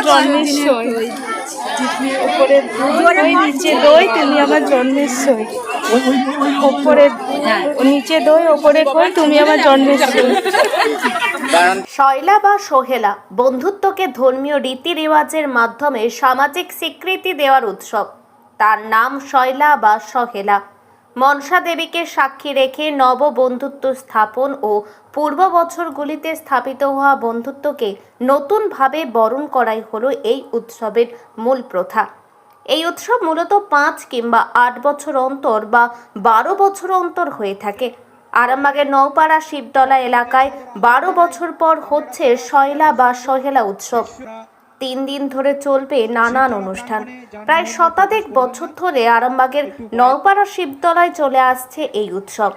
জন্মের সই, ওপরে নিচে দই তুমি আমার জন্মের সই, ওপরে নিচে দই ওপরে কই তুমি আমার জন্মের সই। শয়লা বা সোহেলা বন্ধুত্বকে ধর্মীয় রীতি রেওয়াজের মাধ্যমে সামাজিক স্বীকৃতি দেওয়ার উৎসব। তার নাম শয়লা বা সহেলা। মনসা দেবীকে সাক্ষী রেখে নব বন্ধুত্ব স্থাপন ও পূর্ব বছরগুলিতে স্থাপিত হওয়া বন্ধুত্বকে নতুনভাবে বরণ করাই হলো এই উৎসবের মূল প্রথা। এই উৎসব মূলত 5 কিংবা 8 বছর অন্তর বা 12 বছর অন্তর হয়ে থাকে। আরামবাগের নওপাড়া শিবতলা এলাকায় 12 বছর পর হচ্ছে শয়লা বা সহেলা উৎসব। 3 দিন ধরে চলবে নানান অনুষ্ঠান। প্রায় শতাধিক বছর ধরে আরামবাগের নওপাড়া শিবতলায় চলে আসছে এই উৎসব।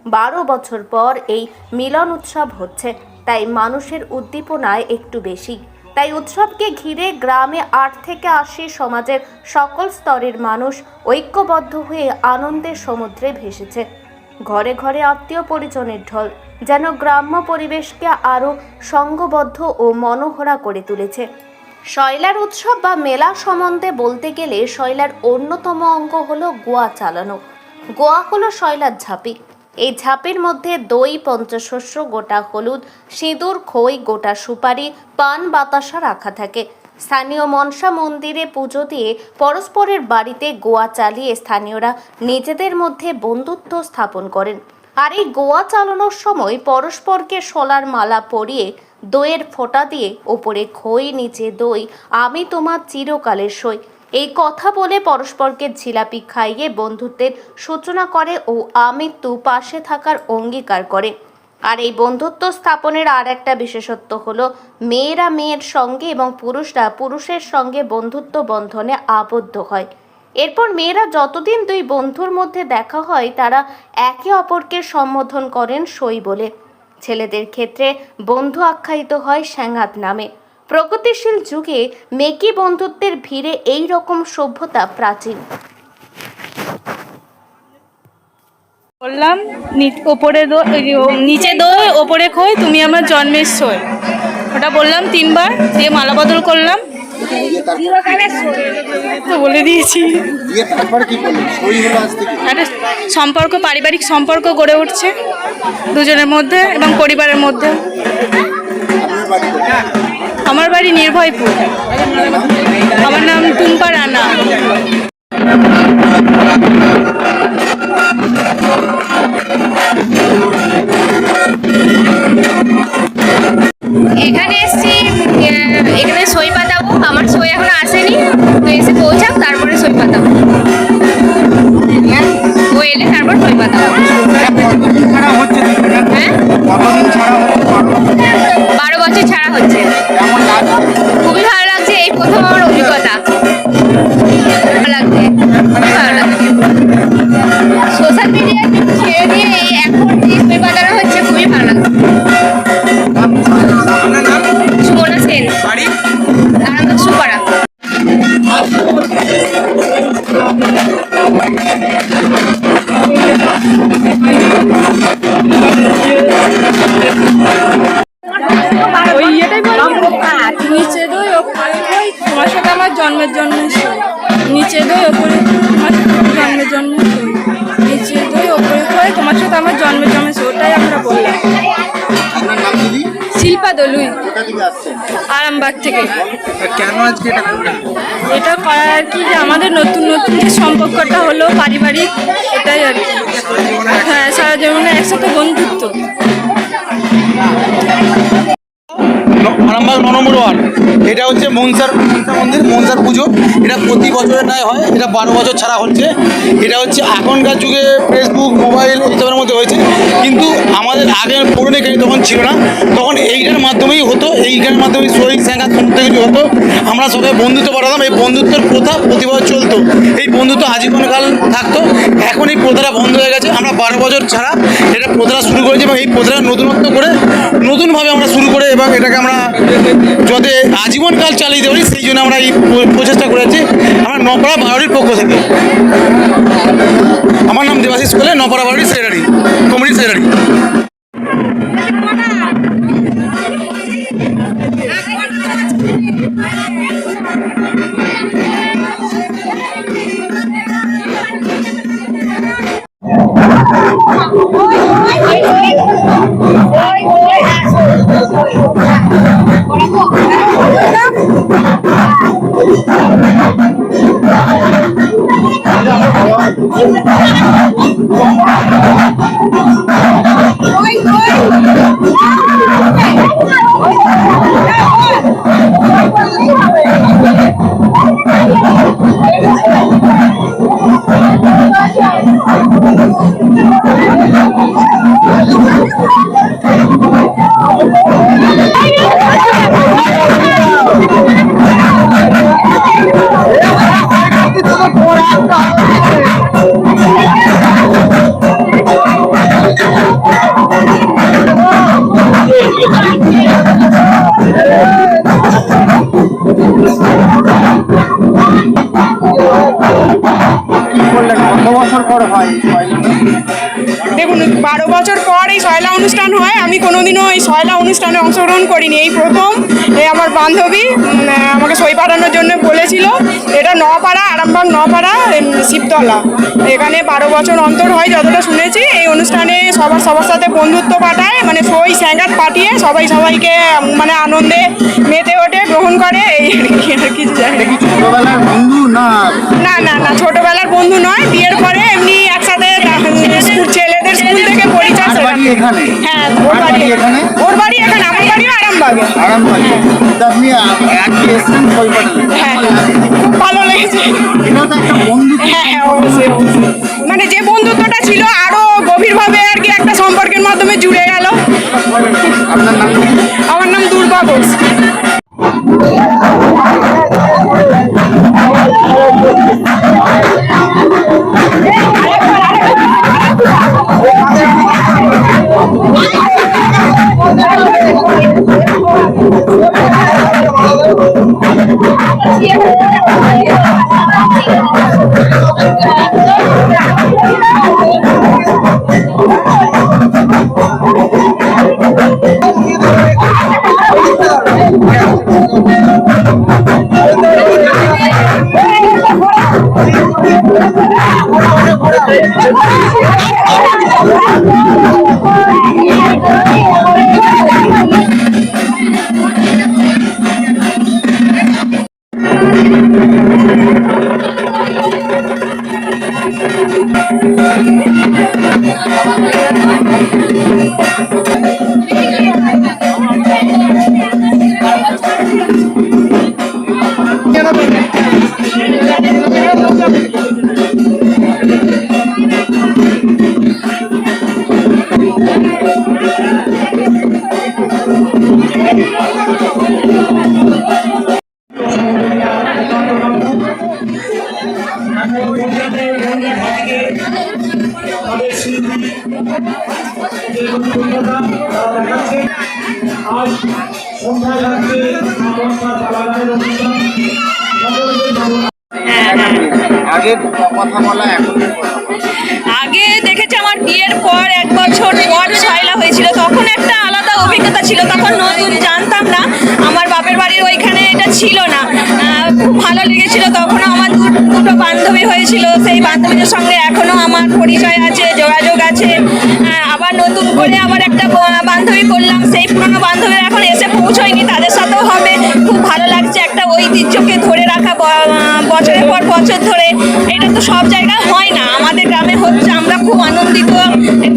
12 বছর পর এই মিলন উৎসব হচ্ছে, তাই মানুষের উদ্দীপনায় একটু বেশি। তাই উৎসবকে ঘিরে গ্রামে 8 থেকে 80 সমাজের সকল স্তরের মানুষ ঐক্যবদ্ধ হয়ে আনন্দের সমুদ্রে ভেসেছে। ঘরে ঘরে আত্মীয় পরিজনের ঢল যেন গ্রাম্য পরিবেশকে আরও সঙ্গবদ্ধ ও মনোহরা করে তুলেছে। শয়লার উৎসব বা মেলা সম্বন্ধে বলতে গেলে শয়লার অন্যতম অঙ্গ হলো গোয়া চালানো। গোয়া হলো শয়লার ঝাঁপি। এই ঝাঁপির মধ্যে দই, পঞ্চশস্য, গোটা হলুদ, সিঁদুর, খই, গোটা সুপারি, পান, বাতাসা রাখা থাকে। স্থানীয় মনসা মন্দিরে পুজো দিয়ে পরস্পরের বাড়িতে গোয়া চালিয়ে স্থানীয়রা নিজেদের মধ্যে বন্ধুত্ব স্থাপন করেন। আর এই গোয়া চালানোর সময় পরস্পরকে শোলার মালা পরিয়ে দইয়ের ফোঁটা দিয়ে ওপরে খই, নিচে দই, আমি তোমার চিরকালের সই, এই কথা বলে পরস্পরকে জিলাপি খাইয়ে বন্ধুত্বের সূচনা করে ও আমৃত্যু পাশে থাকার অঙ্গীকার করে। আর এই বন্ধুত্ব স্থাপনের আর একটা বিশেষত্ব হলো মেয়েরা মেয়ের সঙ্গে এবং পুরুষরা পুরুষের সঙ্গে বন্ধুত্ব বন্ধনে আবদ্ধ হয়। এরপর মেয়েরা যতদিন দুই বন্ধুর মধ্যে দেখা হয় তারা একে অপরকে সম্বোধন করেন সই বলে। ছেলেদের ক্ষেত্রে বন্ধু আখ্যায়িত হয় স্যাঙাত নামে। প্রগতিশীল যুগে মেকি বন্ধুত্বের ভিড়ে এই রকম সভ্যতা প্রাচীন। বললাম ওপরে নিচে দই ওপরে খই তুমি আমার জন্মের সই, ওটা বললাম 3 বার, দিয়ে মালা বদল করলাম, তো বলে দিয়েছি। একটা সম্পর্ক, পারিবারিক সম্পর্ক গড়ে উঠছে দুজনের মধ্যে এবং পরিবারের মধ্যে। আমার বাড়ি নির্ভয়পুর। আমার নাম টুম্পা রানা। এখানে এসছি, এখানে সই পাতাবো। আমার সই এখনো আসেনি, তো এসে পৌঁছাক তারপরে সই পাতাবো। ও এলে তারপর সই পাতাবো। হ্যাঁ, 12 বছর ছাড়া হচ্ছে। খুবই ভালো লাগছে, এই প্রথম আমার অভিজ্ঞতা। ভালো লাগছে, খুবই ভালো লাগছে। সোশ্যাল মিডিয়া ছেড়ে দিয়ে এই এখন যে সই পাতানো হচ্ছে খুবই ভালো লাগছে। সুমনা সেন, আরামবাগ সুপাড়া। ওই ইয়েটাই বললাম, নিচে দই ওপরে খই তোমার সাথে আমার জন্মের জন্মের সই, নিচে দই ওপরে তোমার সাথে আমার জন্মের জন্মের সই, নিচে দই ওপরে খই তোমার সাথে আমার জন্মের জন্মের সই, ওটাই আমরা বললাম। শিল্পা দলুই, আরামবাগ থেকে। কেন আজকে এটা করার আর কি, যে আমাদের নতুন নতুন যে সম্পর্কটা হলো পারিবারিক, এটাই আর কি। হ্যাঁ, সারা জীবনে একসাথে বন্ধুত্ব। আরামবাগ 9 নম্বর ওয়ার্ড। এটা হচ্ছে মনসার মন্দির, মনসার পুজো। এটা প্রতি বছরের ন্যায় হয়, এটা 12 বছর ছাড়া হচ্ছে। এটা হচ্ছে এখনকার যুগে ফেসবুক, মোবাইল এইসবের মধ্যে হয়েছে, কিন্তু আমাদের আগের পুরনো কেউ তখন ছিল না। তখন এইটার মাধ্যমেই হতো, এইটার মাধ্যমেই সই স্যাঙাত সমস্ত কিছু হতো। আমরা সবাই বন্ধুত্ব বাড়াতাম। এই বন্ধুত্বের প্রথা প্রতি বছর চলতো, এই বন্ধুত্ব আজীবনকাল থাকতো। এখন এই প্রথাটা বন্ধ হয়ে গেছে। আমরা 12 বছর ছাড়া এটা প্রথাটা শুরু করেছি এবং এই প্রথাটা নতুনত্ব করে নতুনভাবে আমরা শুরু করে এবং এটাকে আমরা যাতে আজীবনকাল চালিয়ে দিতে পারি সেই জন্য আমরা এই প্রচেষ্টা করেছি আমরা নপাড়া বারোটির পক্ষ থেকে। আমার নাম দেবাশিস কোলে, নপাড়া বারোটির সেক্রেটারি, কমিটির সেক্রেটারি। দেখুন 12 বছর পর এই সয়লা অনুষ্ঠান হয়। আমি কোনোদিনও এই সয়লা অনুষ্ঠানে অংশগ্রহণ করিনি, এই প্রথম। আমার বান্ধবী আমাকে সই পাঠানোর জন্য বলেছিল। এটা নপাড়া, আরামবাগ নপাড়া, শিবতলা। এখানে 12 বছর অন্তর হয় যতটা শুনেছি। এই অনুষ্ঠানে সবার সাথে বন্ধুত্ব পাঠায়, মানে সই স্যাঙ্গাত পাঠিয়ে সবাইকে মানে আনন্দে মেতে ওঠে, গ্রহণ করে। এই আর কিছু জানি না। ছোটবেলার বন্ধু না? না, ছোটবেলার বন্ধু নয়, বিয়ের পরে এমনি একসাথে ছেলেদের স্কুল থেকে পরিচয়। এখানে? হ্যাঁ, ওর বাড়ি এখানে। আমার বাড়িও আরামবাগে। আপনি আজকে এসেছেন সই পাঠালেন? হ্যাঁ, খুব ভালো লেগেছে। এটা তো একটা বন্ধু। হ্যাঁ, অবশ্যই। মানে যে বন্ধুত্বটা ছিল আরো গভীরভাবে আর কি একটা সম্পর্কের মাধ্যমে জুড়ে গেল। আপনার নাম? আমার নাম দুর্বা ঘোষ। আগের কথা বলা এখন আগে দেখেছি আমার বিয়ের পর 1 বছর পর সয়লা হয়েছিল, তখন একটা আলাদা অভিজ্ঞতা ছিল। তখন নতুন, জানতাম না, আমার বাপের বাড়ির ওইখানে এটা ছিল না। খুব ভালো লেগেছিল। তখন আমার দুটো বান্ধবী হয়েছিল, সেই বান্ধবীদের সঙ্গে এখনও আমার পরিচয় আছে, যোগাযোগ আছে। আবার নতুন করে আবার একটা বান্ধবী করলাম, সেই পুরনো বান্ধবীরা এখন এসে পৌঁছয়নি, তাদের সাথেও হবে। খুব ভালো লাগছে একটা ঐতিহ্যকে ধরে রাখা বছরের পর বছর ধরে। এটা তো সব জায়গায় হয় না, আমাদের গ্রামে হচ্ছে। আমরা খুব আনন্দিত,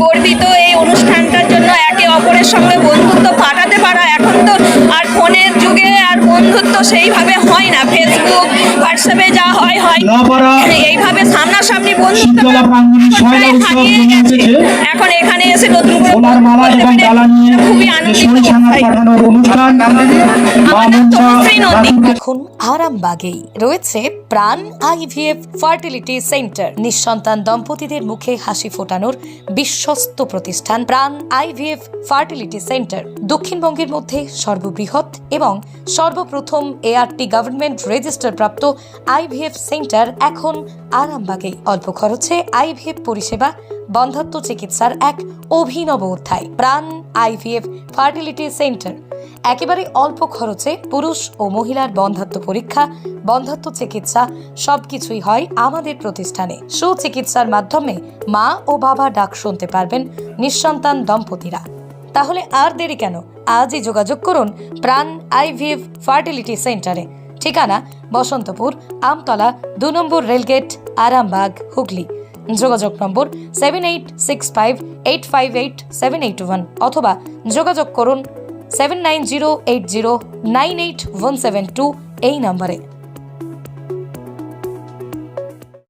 গর্বিত এই অনুষ্ঠানটার জন্য। একে অপরের সঙ্গে বন্ধুত্ব পাঠাতে পারা, এখন তো আর ফোনের যুগে আর বন্ধুত্ব সেইভাবে হয় না। ফেসবুক, হোয়াটসঅ্যাপে যা হয় এইভাবে সামনাসামনি বন্ধুত্ব হারিয়ে গেছে। এখন এখানে এসে নতুন করে খুবই আনন্দিত। এখন আরামবাগেই রয়েছে প্রাণ আইভিএফ ফার্টিলিটি সেন্টার। নিঃসন্তান দম্পতিদের মুখে হাসি ফোটানোর বিশ্বস্ত প্রতিষ্ঠান প্রাণ আইভিএফ ফার্টিলিটি সেন্টার দক্ষিণবঙ্গের মধ্যে সর্ববৃহৎ এবং সর্বপ্রথম এআরটি গভর্নমেন্ট রেজিস্টার প্রাপ্ত আইভিএফ সেন্টার এখন আরামবাগেই। অল্প খরচে আইভিএফ পরিষেবা, বন্ধ্যাত্ব চিকিৎসার এক অভিনব অধ্যায়। প্রাণ আইভিএফ ফার্টিলিটি সেন্টার একেবারে অল্প খরচে পুরুষ ও মহিলার বন্ধ্যাত্ব পরীক্ষা, বন্ধ্যাত্ব চিকিৎসা সবকিছুই হয় আমাদের প্রতিষ্ঠানে। সুচিকিৎসার মাধ্যমে মা ও বাবা ডাক শুনতে পারবেন নিঃসন্তান দম্পতিরা। তাহলে আর দেরি কেন? আজই যোগাযোগ করুন প্রাণ আইভিএফ ফার্টিলিটি সেন্টারে। ঠিকানা বসন্তপুর আমতলা 2 নম্বর রেলগেট, আরামবাগ, হুগলি। যোগাযোগ নম্বর 7865858781 অথবা যোগাযোগ করুন 7908098172 এই নম্বরে।